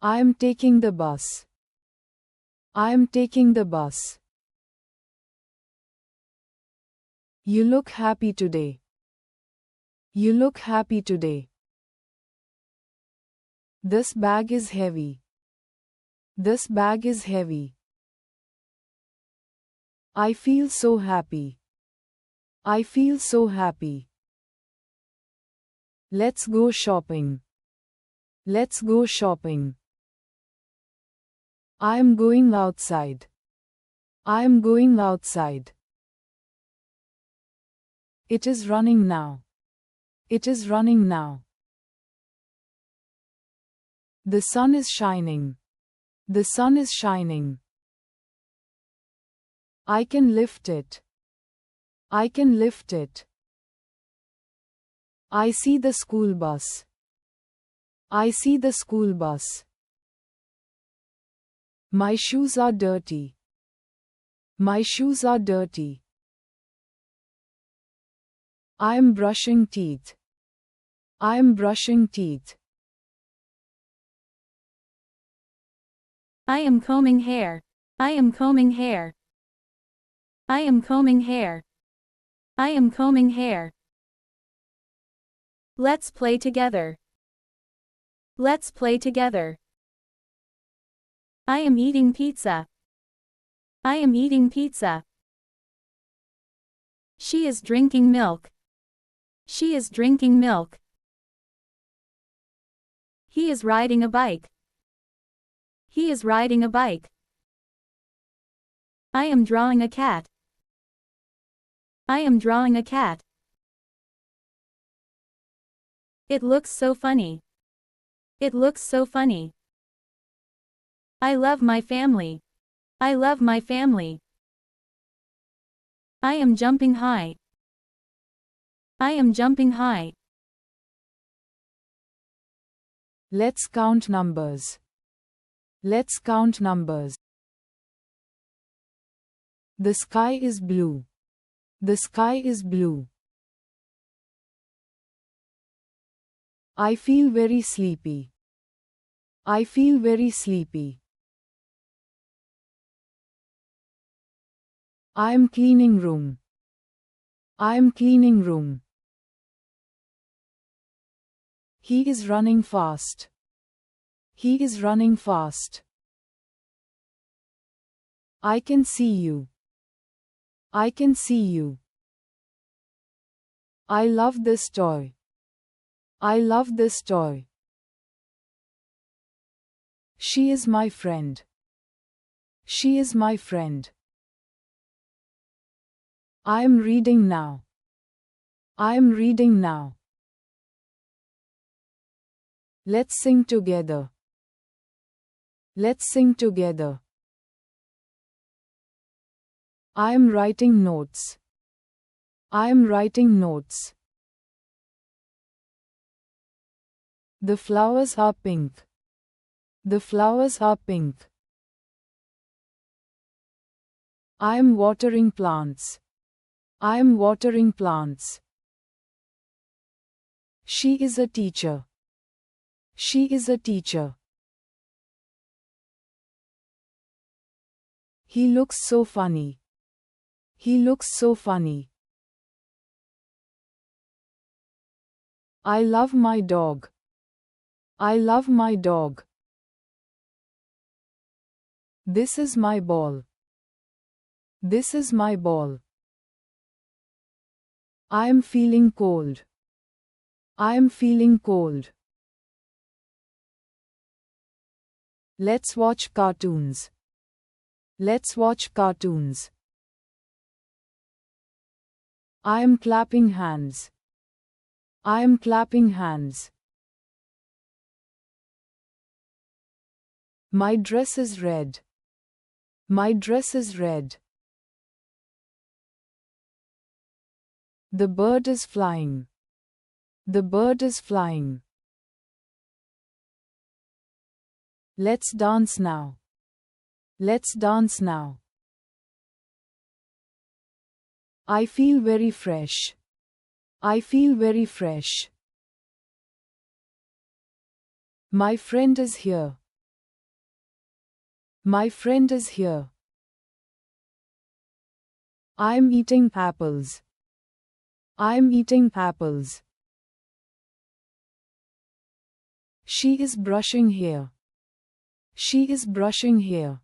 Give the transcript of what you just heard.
I am taking the bus. I am taking the bus. You look happy today. You look happy today. This bag is heavy. This bag is heavy. I feel so happy. I feel so happy. Let's go shopping. Let's go shopping. I am going outside. I am going outside. It is running now. It is running now. The sun is shining. The sun is shining. I can lift it. I can lift it. I see the school bus. I see the school bus. My shoes are dirty. My shoes are dirty. I am brushing teeth. I am brushing teeth. I am combing hair. I am combing hair. I am combing hair. I am combing hair. Let's play together. Let's play together. I am eating pizza. I am eating pizza. She is drinking milk. She is drinking milk. He is riding a bike. He is riding a bike. I am drawing a cat. I am drawing a cat. It looks so funny. It looks so funny. I love my family. I love my family. I am jumping high. I am jumping high. Let's count numbers. Let's count numbers. The sky is blue. The sky is blue. I feel very sleepy. I feel very sleepy. I am cleaning room. I am cleaning room. He is running fast. He is running fast. I can see you. I can see you. I love this toy. I love this toy. She is my friend. She is my friend. I am reading now. I am reading now. Let's sing together. Let's sing together. I am writing notes. I am writing notes. The flowers are pink. The flowers are pink. I am watering plants. I am watering plants. She is a teacher. She is a teacher. He looks so funny. He looks so funny. I love my dog. I love my dog. This is my ball. This is my ball. I am feeling cold. I am feeling cold. Let's watch cartoons. Let's watch cartoons. I am clapping hands. I am clapping hands. My dress is red. My dress is red. The bird is flying. The bird is flying. Let's dance now. Let's dance now. I feel very fresh. I feel very fresh. My friend is here. My friend is here. I'm eating apples. I'm eating apples. She is brushing here. She is brushing here.